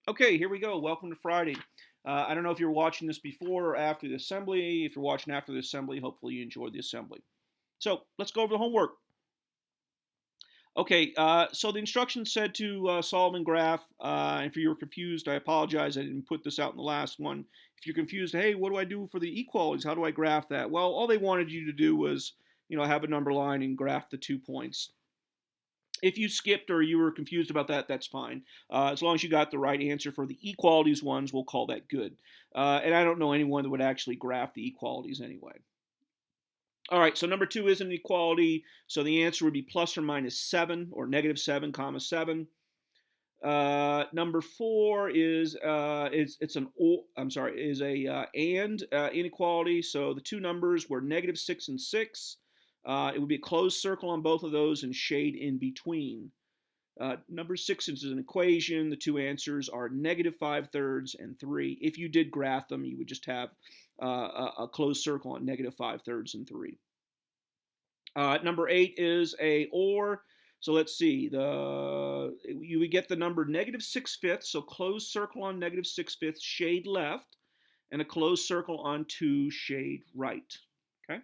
Okay, here we go. Welcome to Friday. I don't know if you're watching this before or after the assembly. If you're watching after the assembly, hopefully you enjoyed the assembly. So let's go over the homework. Okay, so the instructions said to solve and graph. If you were confused, I apologize. I didn't put this out in the last one. If you're confused, hey, what do I do for the equalities? How do I graph that? Well, all they wanted you to do was, have a number line and graph the 2 points. If you skipped or you were confused about that, that's fine. As long as you got the right answer for the equalities ones, we'll call that good. And I don't know anyone that would actually graph the equalities anyway. All right, so number 2 is an equality. So the answer would be plus or minus 7 or negative 7 comma 7. Number 4 is it's an I'm sorry is a and inequality. So the two numbers were negative 6 and 6. It would be a closed circle on both of those and shade in between. Number 6 is an equation. The two answers are negative 5/3 and 3. If you did graph them, you would just have a closed circle on negative 5/3 and 3. Number 8 is a or. So let's see. You would get the number negative 6/5, so closed circle on negative 6/5, shade left, and a closed circle on 2, shade right. Okay.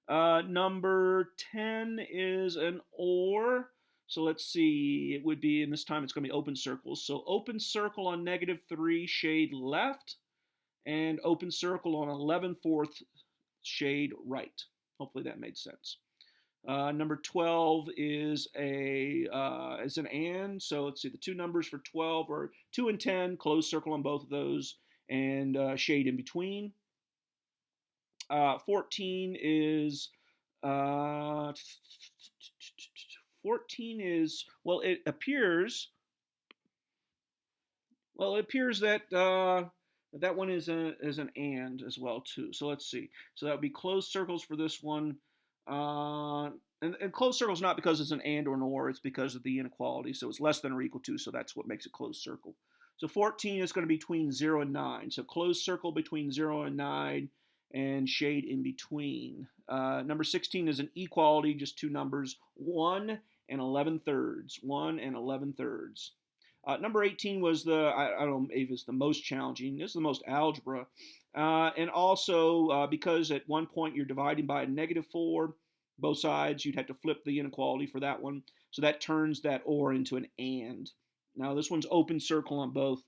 Number 10 is an or. So let's see, it would be, and this time it's going to be open circles. So open circle on negative 3, shade left, and open circle on 11/4 shade right. Hopefully that made sense. Number 12 is an and. So let's see, the two numbers for 12 are 2 and 10, closed circle on both of those, and shade in between. 14 is uh, 14 is, well, it appears that that one is an and as well too. So let's see. So that would be closed circles for this one. Uh, and closed circles not because it's an and or an or, it's because of the inequality. So it's less than or equal to, so that's what makes it closed circle. So 14 is going to be between 0 and 9. So closed circle between 0 and 9 and shade in between. Number 16 is an equality, just two numbers, 1 and 11/3. 1 and 11/3. Number 18 was I don't know if it's the most challenging. This is the most algebra. And also, because at one point you're dividing by a negative 4, both sides, you'd have to flip the inequality for that one. So that turns that or into an and. Now, this one's open circle on both.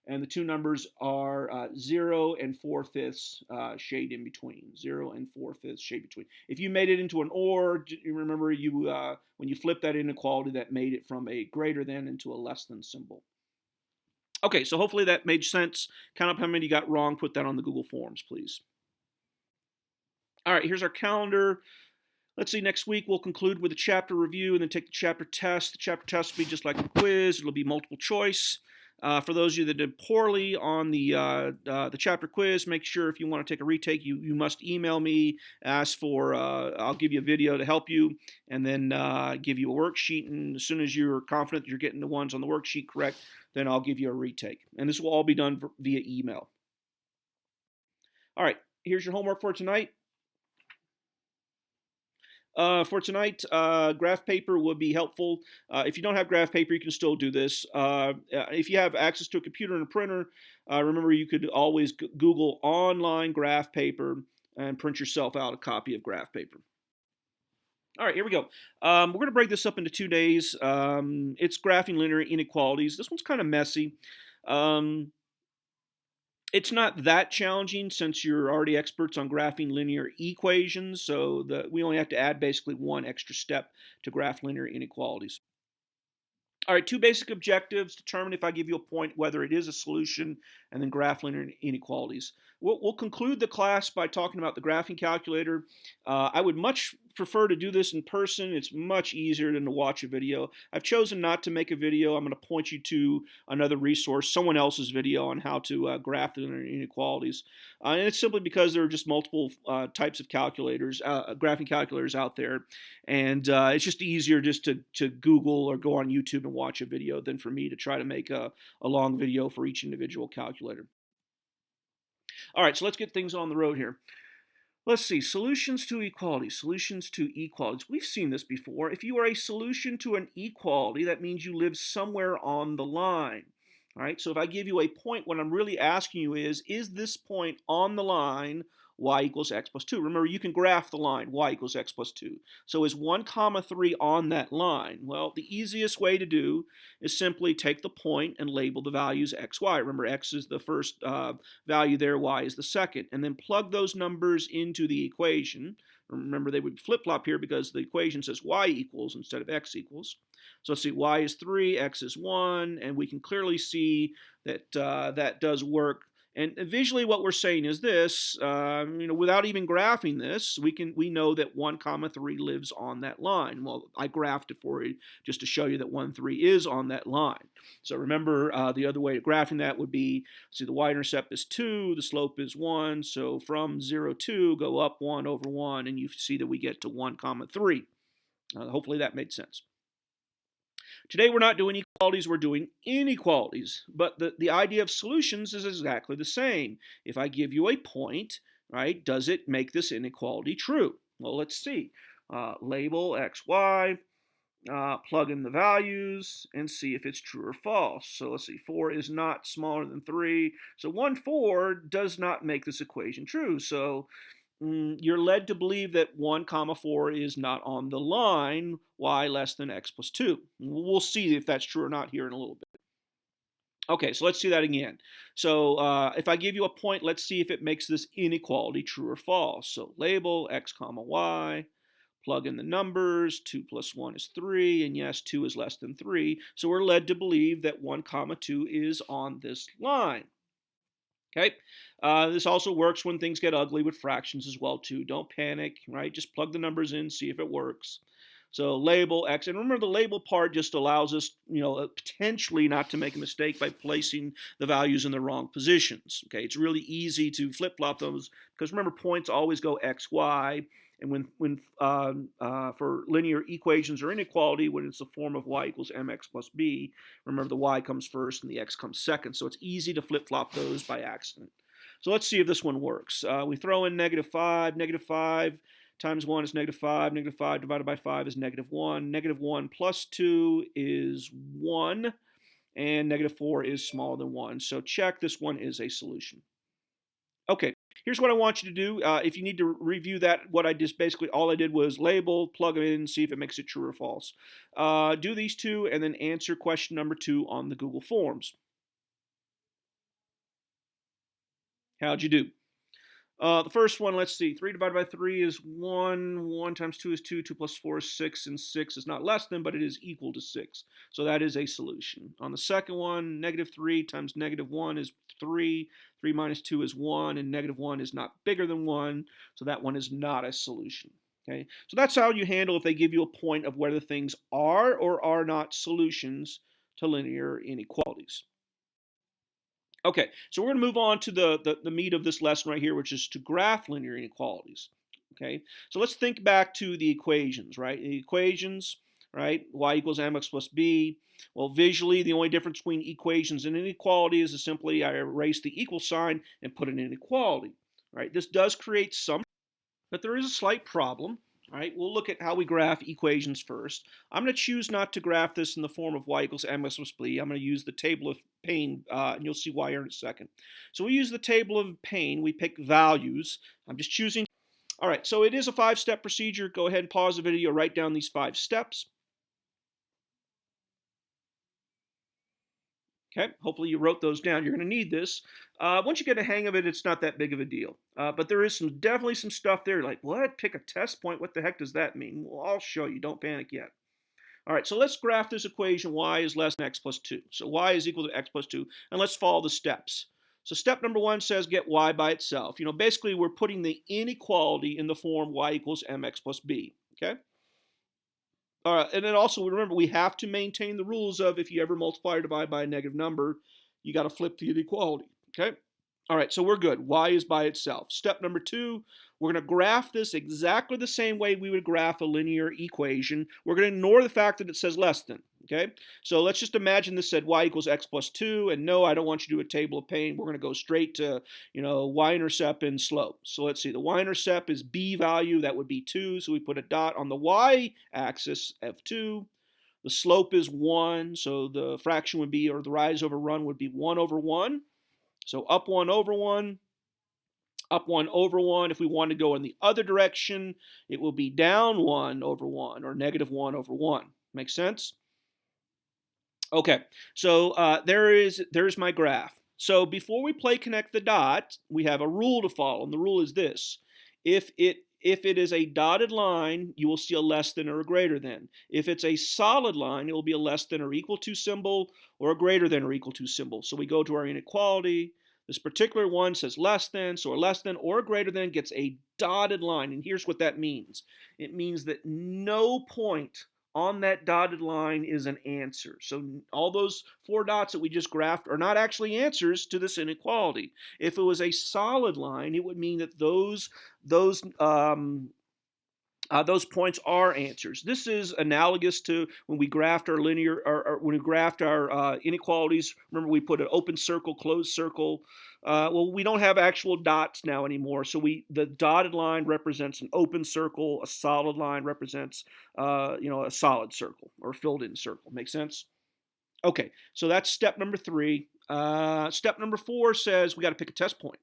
And the two numbers are 0 and 4/5 shade in between. 0 and 4/5 shade between. If you made it into an or, you remember when you flip that inequality, that made it from a greater than into a less than symbol. Okay, so hopefully that made sense. Count up how many you got wrong. Put that on the Google Forms, please. All right, here's our calendar. Let's see, next week we'll conclude with a chapter review and then take the chapter test. The chapter test will be just like a quiz. It'll be multiple choice. For those of you that did poorly on the chapter quiz, make sure if you want to take a retake, you must email me, ask for, I'll give you a video to help you, and then give you a worksheet. And as soon as you're confident that you're getting the ones on the worksheet correct, then I'll give you a retake. And this will all be done via email. All right, here's your homework for tonight. Graph paper would be helpful. If you don't have graph paper, you can still do this. If you have access to a computer and a printer, remember you could always Google online graph paper and print yourself out a copy of graph paper. All right, here we go. We're going to break this up into 2 days. It's graphing linear inequalities. This one's kind of messy. It's not that challenging since you're already experts on graphing linear equations, so we only have to add basically one extra step to graph linear inequalities. All right, two basic objectives. Determine if I give you a point whether it is a solution, and then graph linear inequalities. We'll conclude the class by talking about the graphing calculator. I would much prefer to do this in person. It's much easier than to watch a video. I've chosen not to make a video. I'm going to point you to another resource, someone else's video on how to graph the linear inequalities. And it's simply because there are just multiple types of calculators, graphing calculators out there. And it's just easier just to Google or go on YouTube and watch a video than for me to try to make a long video for each individual calculator. All right, so let's get things on the road here. Let's see, solutions to equalities, solutions to equalities. We've seen this before. If you are a solution to an equality, that means you live somewhere on the line. All right, so if I give you a point, what I'm really asking you is this point on the line y equals x plus 2? Remember, you can graph the line y equals x plus 2. So is 1 comma 3 on that line? Well, the easiest way to do is simply take the point and label the values x, y. Remember, x is the first value there, y is the second. And then plug those numbers into the equation. Remember, they would flip-flop here because the equation says y equals instead of x equals. So let's see, y is 3, x is 1, and we can clearly see that that does work. And visually what we're saying is this, without even graphing this, we know that 1 comma 3 lives on that line. Well, I graphed it for you just to show you that 1, 3 is on that line. So remember, the other way of graphing that would be, see, the y-intercept is 2, the slope is 1, so from 0, 2, go up 1 over 1, and you see that we get to 1 comma 3. Hopefully that made sense. Today we're not doing equalities, we're doing inequalities. But the idea of solutions is exactly the same. If I give you a point, right, does it make this inequality true? Well, let's see. Label x, y, plug in the values, and see if it's true or false. So let's see, 4 is not smaller than 3. So 1, 4 does not make this equation true. So you're led to believe that 1 comma 4 is not on the line y less than x plus 2. We'll see if that's true or not here in a little bit. Okay, so let's see that again. So if I give you a point, let's see if it makes this inequality true or false. So label x comma y, plug in the numbers, 2 plus 1 is 3, and yes, 2 is less than 3. So we're led to believe that 1 comma 2 is on this line. Okay, this also works when things get ugly with fractions as well too. Don't panic, right? Just plug the numbers in, see if it works. So label x, and remember the label part just allows us, potentially not to make a mistake by placing the values in the wrong positions. Okay, it's really easy to flip-flop those because remember points always go x, y, and when for linear equations or inequality, when it's the form of y equals mx plus b, remember the y comes first and the x comes second. So it's easy to flip-flop those by accident. So let's see if this one works. We throw in -5, -5 times 1 is -5, -5 divided by 5 is -1, -1 plus 2 is 1, and -4 is smaller than 1. So check, this one is a solution. Okay, here's what I want you to do. If you need to review that, what I just basically, all I did was label, plug it in, see if it makes it true or false. Do these two, and then answer question number 2 on the Google Forms. How'd you do? The first one, let's see, 3 divided by 3 is 1, 1 times 2 is 2, 2 plus 4 is 6, and 6 is not less than, but it is equal to 6. So that is a solution. On the second one, -3 times -1 is 3, 3 minus 2 is 1, and -1 is not bigger than 1, so that one is not a solution. Okay, so that's how you handle if they give you a point of whether things are or are not solutions to linear inequalities. Okay, so we're going to move on to the meat of this lesson right here, which is to graph linear inequalities. Okay, so let's think back to the equations, right? The equations, right? Y equals mx plus b. Well, visually, the only difference between equations and inequalities is simply I erase the equal sign and put an inequality, right? This does create some, but there is a slight problem. All right, we'll look at how we graph equations first. I'm going to choose not to graph this in the form of y equals mx plus b. I'm going to use the table of pain, and you'll see why here in a second. So we use the table of pain. We pick values. I'm just choosing. All right, so it is a 5-step procedure. Go ahead and pause the video, write down these 5 steps. Okay, hopefully you wrote those down. You're going to need this. Once you get a hang of it, it's not that big of a deal. But there is definitely some stuff there like, what? Pick a test point? What the heck does that mean? Well, I'll show you. Don't panic yet. All right, so let's graph this equation. Y is less than x plus 2. So y is equal to x plus 2. And let's follow the steps. So step number 1 says get y by itself. Basically we're putting the inequality in the form y equals mx plus b. Okay? And then also remember we have to maintain the rules of if you ever multiply or divide by a negative number, you got to flip the inequality. Okay? All right, so we're good. Y is by itself. Step number 2, we're going to graph this exactly the same way we would graph a linear equation. We're going to ignore the fact that it says less than. Okay, so let's just imagine this said y equals x plus 2, and no, I don't want you to do a table of pain. We're going to go straight to, y-intercept and slope. So let's see, the y-intercept is b value, that would be 2, so we put a dot on the y-axis, f2. The slope is 1, so the fraction would be, or the rise over run would be 1 over 1. So up 1 over 1, up 1 over 1. If we want to go in the other direction, it will be down 1 over 1, or negative 1 over 1. Make sense? Okay, so there's my graph. So before we play connect the dots, we have a rule to follow, and the rule is this: if it is a dotted line, you will see a less than or a greater than. If it's a solid line, it will be a less than or equal to symbol, or a greater than or equal to symbol. So we go to our inequality. This particular one says less than, so a less than or a greater than gets a dotted line, and here's what that means. It means that no point on that dotted line is an answer. So all those 4 dots that we just graphed are not actually answers to this inequality. If it was a solid line, it would mean that those points are answers. This is analogous to when we graphed our linear, or when we graphed our inequalities. Remember, we put an open circle, closed circle. Well, we don't have actual dots now anymore, so the dotted line represents an open circle. A solid line represents, a solid circle or filled-in circle. Make sense? Okay, so that's step number 3. Step number 4 says we got to pick a test point.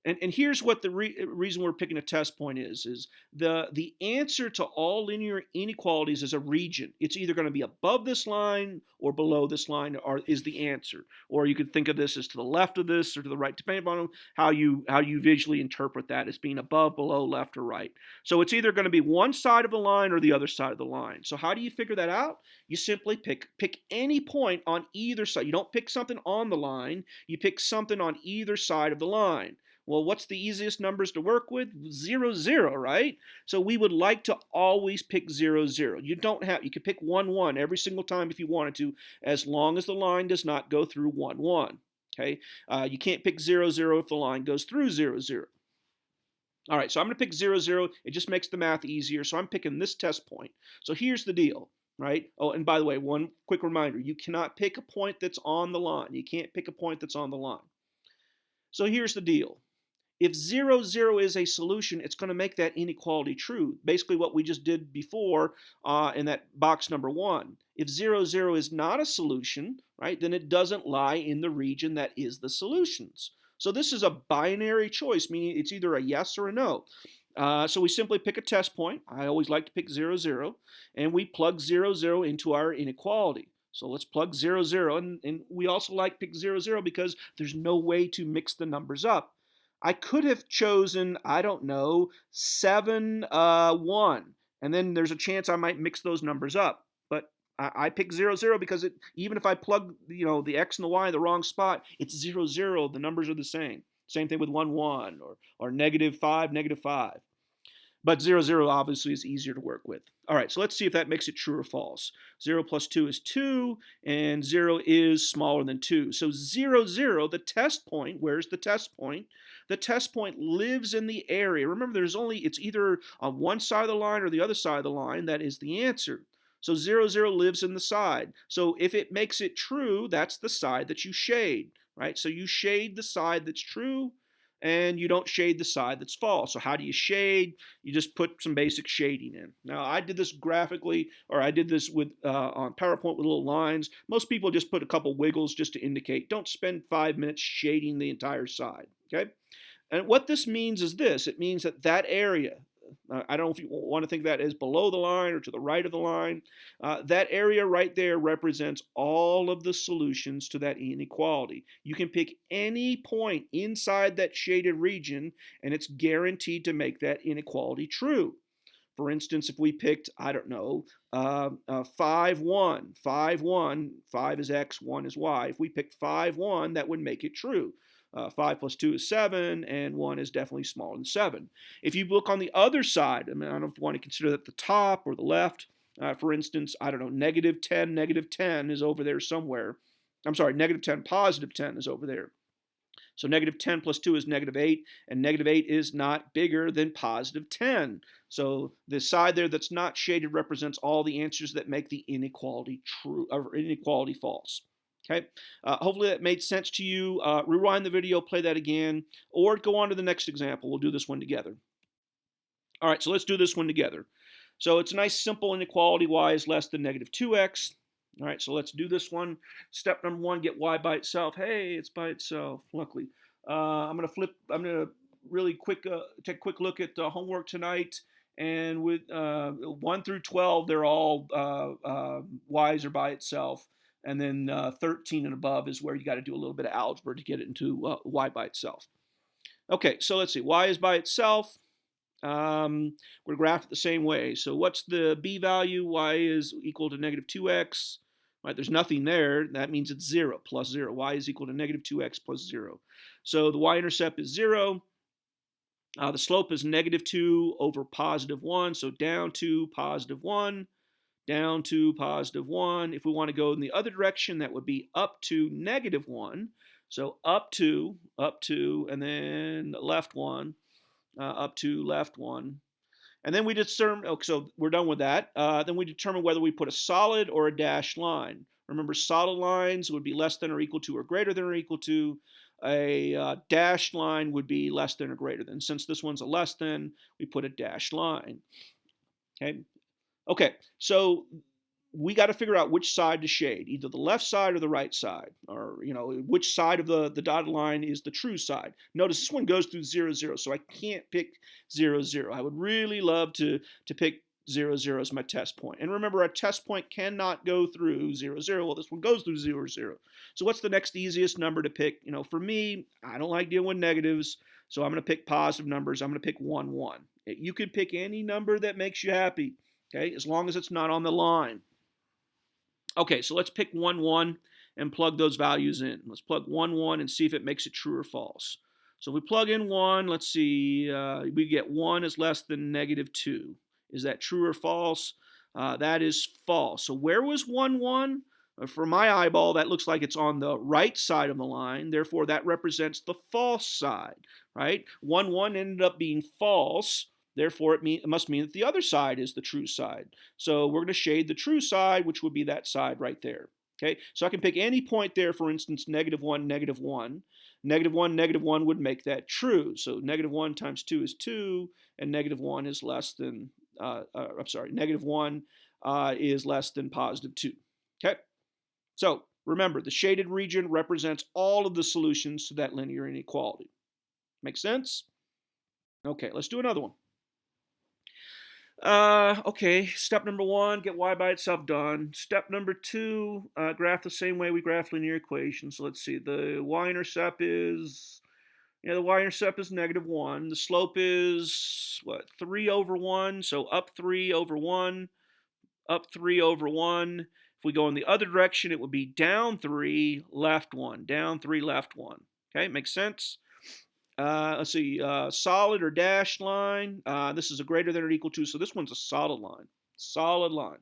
And here's what the reason we're picking a test point is the answer to all linear inequalities is a region. It's either going to be above this line or below this line, or is the answer. Or you could think of this as to the left of this or to the right, depending on how you visually interpret that as being above, below, left, or right. So it's either going to be one side of the line or the other side of the line. So how do you figure that out? You simply pick any point on either side. You don't pick something on the line. You pick something on either side of the line. Well, what's the easiest numbers to work with? 0, 0, right? So we would like to always pick 0, 0. You could pick 1, 1 every single time if you wanted to, as long as the line does not go through 1, 1. Okay? You can't pick 0, 0 if the line goes through 0, 0. All right, so I'm going to pick 0, 0. It just makes the math easier, so I'm picking this test point. So here's the deal, right? Oh, and by the way, one quick reminder, you cannot pick a point that's on the line. You can't pick a point that's on the line. So here's the deal. If 0, 0 is a solution, it's going to make that inequality true. Basically what we just did before in that box number 1. If 0, 0 is not a solution, right, then it doesn't lie in the region that is the solutions. So this is a binary choice, meaning it's either a yes or a no. So we simply pick a test point. I always like to pick 0, 0, and we plug 0, 0 into our inequality. So let's plug 0, 0, and we also like pick 0, 0 because there's no way to mix the numbers up. I could have chosen, I don't know, 7, 1, and then there's a chance I might mix those numbers up. But I pick 0, 0 because even if I plug the x and the y in the wrong spot, it's 0, 0. The numbers are the same. Same thing with 1, 1, or negative 5, negative 5. But 0, 0 obviously is easier to work with. All right, so let's see if that makes it true or false. 0 plus 2 is 2, and 0 is smaller than 2. So 0, 0, the test point, where's the test point? The test point lives in the area. Remember, it's either on one side of the line or the other side of the line. That is the answer. So 0, 0 lives in the side. So if it makes it true, that's the side that you shade, right? So you shade the side that's true, and you don't shade the side that's false. So how do you shade? You just put some basic shading in. Now, I did this graphically, or I did this on PowerPoint with little lines. Most people just put a couple wiggles just to indicate. Don't spend 5 minutes shading the entire side, okay? And what this means is this. It means that area, I don't know if you want to think of that as below the line or to the right of the line. That area right there represents all of the solutions to that inequality. You can pick any point inside that shaded region, and it's guaranteed to make that inequality true. For instance, if we picked, I don't know, 5, 1, 5, 1, 5 is x, 1 is y. If we picked 5, 1, that would make it true. 5 plus 2 is 7, and 1 is definitely smaller than 7. If you look on the other side, I don't know if you want to consider that the top or the left. For instance, I don't know, negative 10 is over there somewhere. I'm sorry, negative 10, positive 10 is over there. So negative 10 plus 2 is negative 8, and negative 8 is not bigger than positive 10. So the side there that's not shaded represents all the answers that make the inequality true, or inequality false. Okay, hopefully that made sense to you. Rewind the video, play that again, or go on to the next example. We'll do this one together. All right, so let's do this one together. So it's a nice simple inequality. Y is less than negative 2x. All right, so let's do this one. Step number one, get y by itself. Hey, it's by itself, luckily. I'm going to really take a quick look at the homework tonight. And with 1 through 12, they're all y's are by itself. And then 13 and above is where you got to do a little bit of algebra to get it into y by itself. Okay, so let's see. Y is by itself. We're graphed it the same way. So what's the b value? Y is equal to negative 2x. Right, there's nothing there. That means it's 0 plus 0. Y is equal to negative 2x plus 0. So the y-intercept is 0. The slope is negative 2 over positive 1. So down to positive 1, down to positive 1. If we want to go in the other direction, that would be up to negative 1. So up to, and then left 1, up to left 1. And then we determine, so we're done with that. Then we determine whether we put a solid or a dashed line. Remember, solid lines would be less than or equal to or greater than or equal to. A dashed line would be less than or greater than. Since this one's a less than, we put a dashed line. Okay, so we got to figure out which side to shade, either the left side or the right side, or which side of the dotted line is the true side. Notice this one goes through 0, 0, so I can't pick 0, 0. I would really love to pick 0, 0 as my test point. And remember, a test point cannot go through 0, 0. Well, this one goes through 0, 0. So what's the next easiest number to pick? For me, I don't like dealing with negatives, so I'm going to pick positive numbers. I'm going to pick 1, 1. You can pick any number that makes you happy, okay, as long as it's not on the line. Okay, so let's pick 1, 1 and plug those values in. Let's plug 1, 1 and see if it makes it true or false. So if we plug in 1, let's see, we get 1 is less than negative 2. Is that true or false? That is false. So where was 1, 1? For my eyeball, that looks like it's on the right side of the line. Therefore, that represents the false side, right? 1, 1 ended up being false. Therefore, it must mean that the other side is the true side. So we're going to shade the true side, which would be that side right there. Okay, so I can pick any point there, for instance, negative 1, negative 1. Negative 1, negative 1 would make that true. So negative 1 times 2 is 2, and negative 1 is less than, negative 1 is less than positive 2. Okay, so remember, the shaded region represents all of the solutions to that linear inequality. Make sense? Okay, let's do another one. Okay, step number 1, get y by itself done. Step number 2, graph the same way we graph linear equations. So let's see, the y-intercept is, negative 1. The slope is, 3 over 1, so up 3 over 1, up 3 over 1. If we go in the other direction, it would be down 3, left 1, down 3, left 1. Okay, makes sense? Let's see, solid or dashed line. This is a greater than or equal to, so this one's a solid line. Solid line.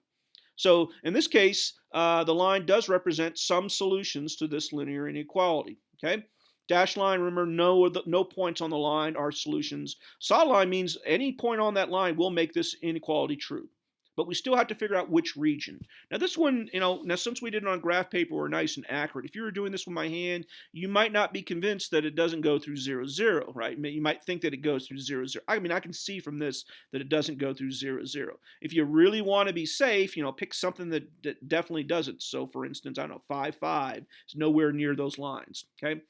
So in this case, the line does represent some solutions to this linear inequality. Okay, dashed line. Remember, no points on the line are solutions. Solid line means any point on that line will make this inequality true. But we still have to figure out which region. Now this one, now since we did it on graph paper, we're nice and accurate. If you were doing this with my hand, you might not be convinced that it doesn't go through 0, 0, right? You might think that it goes through 0, 0. I mean, I can see from this that it doesn't go through 0, 0. If you really want to be safe, pick something that definitely doesn't. So for instance, I don't know, 5, 5 is nowhere near those lines, okay?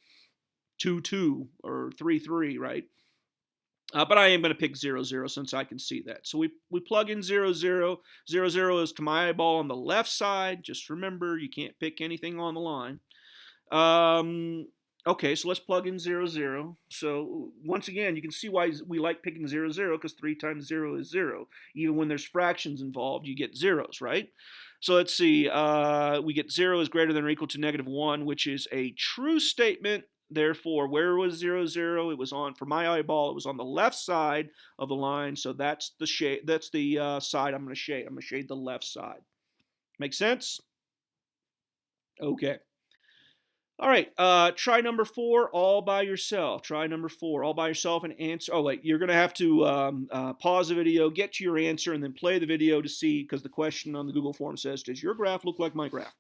2, 2 or 3, 3, right? But I am going to pick 0, 0 since I can see that. So we plug in 0, 0. 0, 0 is to my eyeball on the left side. Just remember, you can't pick anything on the line. Okay, so let's plug in 0, 0. So once again, you can see why we like picking 0, 0, because 3 times 0 is 0. Even when there's fractions involved, you get zeros, right? So let's see. We get 0 is greater than or equal to negative 1, which is a true statement. Therefore, where was 0, 0? It was on, for my eyeball, it was on the left side of the line. So that's the shade. That's the side I'm going to shade. I'm going to shade the left side. Make sense? Okay. All right. Try number 4 all by yourself. Try number 4 all by yourself and answer. Oh, wait. You're going to have to pause the video, get to your answer, and then play the video to see, because the question on the Google form says, does your graph look like my graph?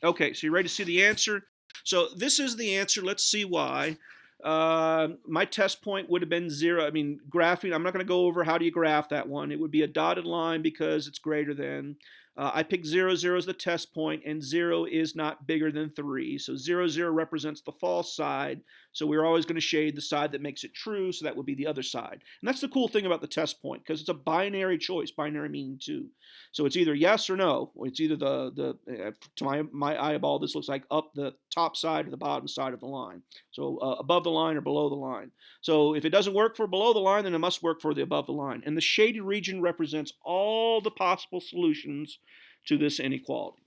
Okay, so you're ready to see the answer? So this is the answer. Let's see why. My test point would have been 0. I mean, graphing, I'm not going to go over how do you graph that one. It would be a dotted line because it's greater than. I picked 0, 0 as the test point, and 0 is not bigger than 3. So 0, 0 represents the false side. So we're always going to shade the side that makes it true, so that would be the other side. And that's the cool thing about the test point, because it's a binary choice, binary meaning 2. So it's either yes or no. It's either to my eyeball, this looks like up the top side or the bottom side of the line. So above the line or below the line. So if it doesn't work for below the line, then it must work for the above the line. And the shaded region represents all the possible solutions to this inequality.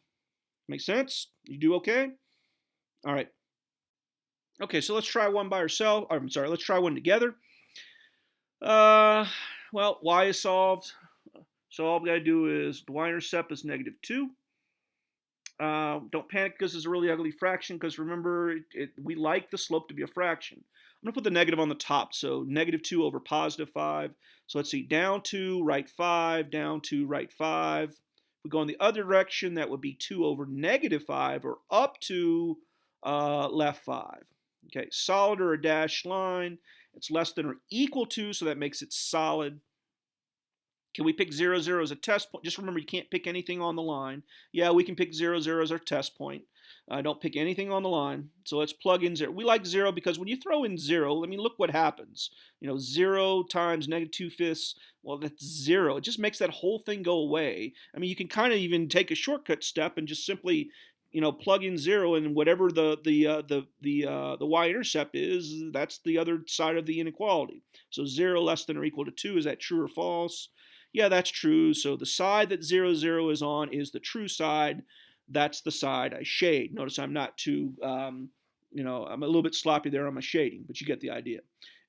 Make sense? You do okay? All right. Okay, so let's try one by ourselves. I'm sorry, let's try one together. Well, y is solved. So all we got to do is the y-intercept is -2. Don't panic because it's a really ugly fraction, because remember, we like the slope to be a fraction. I'm going to put the negative on the top, so -2 over +5. So let's see, down 2, right 5, down 2, right 5. If we go in the other direction, that would be 2 over -5, or up 2, left 5. Okay, solid or a dashed line. It's less than or equal to, so that makes it solid. Can we pick 0, 0 as a test point? Just remember, you can't pick anything on the line. Yeah, we can pick 0, 0 as our test point. Don't pick anything on the line. So let's plug in 0. We like 0 because when you throw in 0, I mean, look what happens. 0 times -2/5, well, that's 0. It just makes that whole thing go away. I mean, you can kind of even take a shortcut step and just simply plug in 0, and whatever the y-intercept is, that's the other side of the inequality. So 0 less than or equal to 2, is that true or false? Yeah, that's true. So the side that 0, 0 is on is the true side. That's the side I shade. Notice I'm not too, I'm a little bit sloppy there on my shading, but you get the idea.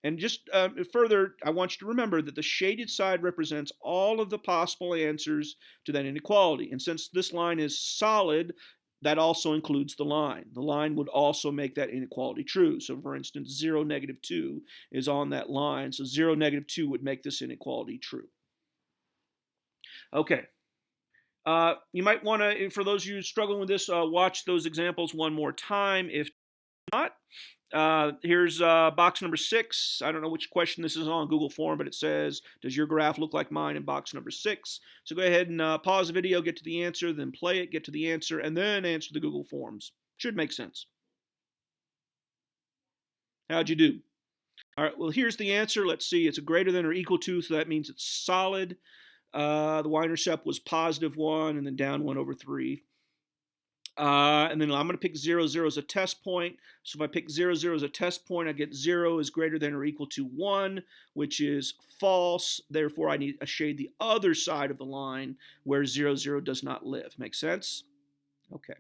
And just further, I want you to remember that the shaded side represents all of the possible answers to that inequality. And since this line is solid, that also includes the line. The line would also make that inequality true. So for instance, 0, -2 is on that line. So 0, -2 would make this inequality true. Okay. You might want to, for those of you struggling with this, watch those examples one more time. If not, here's box number 6. I don't know which question this is on Google form, but it says, does your graph look like mine, in box number 6? So go ahead and pause the video, get to the answer, then play it, get to the answer, and then answer the Google forms. Should make sense. How'd you do? All right, well, here's the answer. Let's see. It's a greater than or equal to, so that means it's solid. The y-intercept was +1 and then down 1 over 3. And then I'm going to pick 0, 0 as a test point. So if I pick 0, 0 as a test point, I get 0 is greater than or equal to 1, which is false. Therefore, I need to shade the other side of the line where 0, 0 does not live. Make sense? Okay.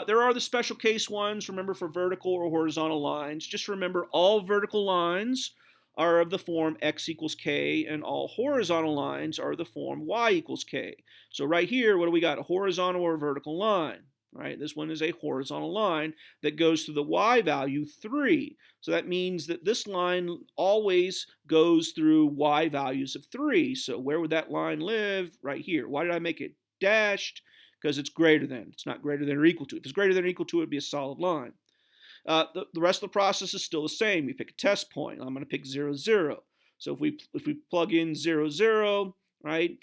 There are the special case ones, remember, for vertical or horizontal lines. Just remember, all vertical lines are of the form x equals k, and all horizontal lines are of the form y equals k. So right here, what do we got? A horizontal or vertical line, right? This one is a horizontal line that goes through the y value 3. So that means that this line always goes through y values of 3. So where would that line live? Right here. Why did I make it dashed? Because it's greater than. It's not greater than or equal to. If it's greater than or equal to, it would be a solid line. The rest of the process is still the same. We pick a test point. I'm going to pick 0, 0. So if we plug in 0, 0, right,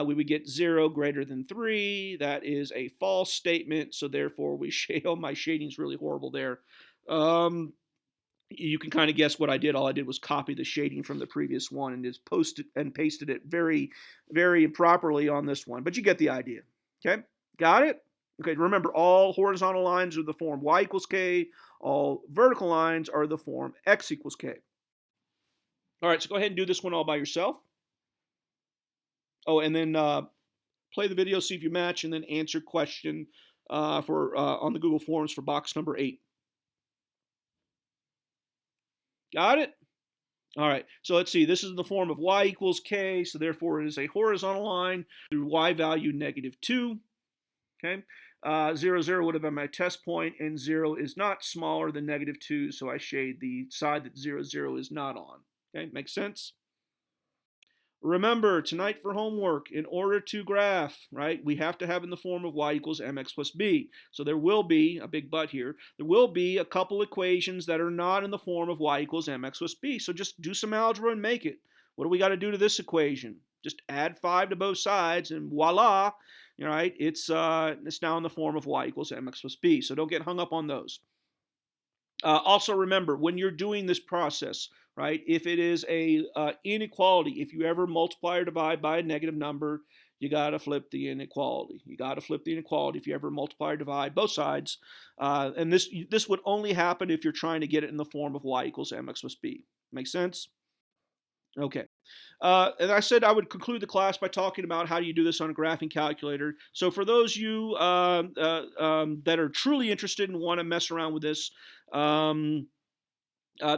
we would get 0 greater than 3. That is a false statement. So therefore, we shade. Oh, my shading's really horrible there. You can kind of guess what I did. All I did was copy the shading from the previous one and just pasted it very, very improperly on this one. But you get the idea. Okay, got it? Okay, remember, all horizontal lines are the form y equals k. All vertical lines are the form x equals k. All right, so go ahead and do this one all by yourself. Oh, and then play the video, see if you match, and then answer question on the Google Forms for box number 8. Got it? All right, so let's see. This is in the form of y equals k, so therefore it is a horizontal line through y value -2. Okay, 0, 0 would have been my test point, and 0 is not smaller than -2, so I shade the side that 0, 0 is not on. Okay, makes sense? Remember, tonight for homework, in order to graph, right, we have to have in the form of y equals mx plus b. So there will be, a big but here, there will be a couple equations that are not in the form of y equals mx plus b. So just do some algebra and make it. What do we got to do to this equation? Just add 5 to both sides and voila, right, it's now in the form of y equals mx plus b. So don't get hung up on those. Also remember, when you're doing this process, right, if it is a inequality, if you ever multiply or divide by a negative number, you got to flip the inequality. You got to flip the inequality if you ever multiply or divide both sides. And this would only happen if you're trying to get it in the form of y equals mx plus b. Make sense? Okay. And I said I would conclude the class by talking about how you do this on a graphing calculator. So for those of you that are truly interested and want to mess around with this,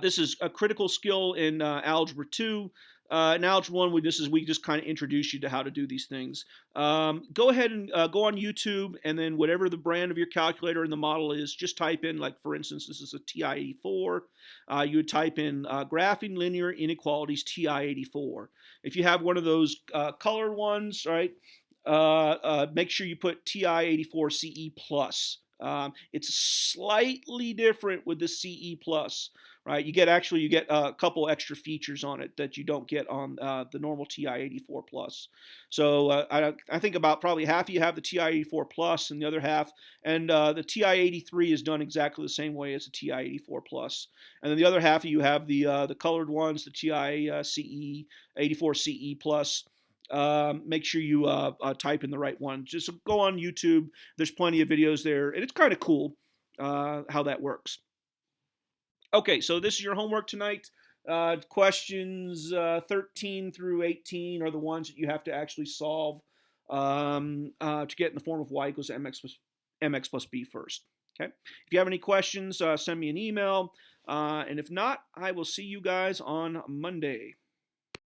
this is a critical skill in Algebra 2. In Algebra 1, we just kind of introduce you to how to do these things. Go ahead and go on YouTube, and then whatever the brand of your calculator and the model is, just type in, like for instance, this is a TI-84. You would type in Graphing Linear Inequalities TI-84. If you have one of those colored ones, right, make sure you put TI-84 CE plus. It's slightly different with the CE plus, right? You get a couple extra features on it that you don't get on the normal TI-84 plus. So I think about probably half of you have the TI-84 plus, and the other half, and the TI-83 is done exactly the same way as the TI-84 plus, and then the other half of you have the colored ones, the TI-CE 84 CE plus. Make sure you type in the right one. Just go on YouTube. There's plenty of videos there, and it's kind of cool how that works. Okay, so this is your homework tonight. Questions 13 through 18 are the ones that you have to actually solve to get in the form of y equals mx plus b first. Okay. If you have any questions, send me an email. And if not, I will see you guys on Monday.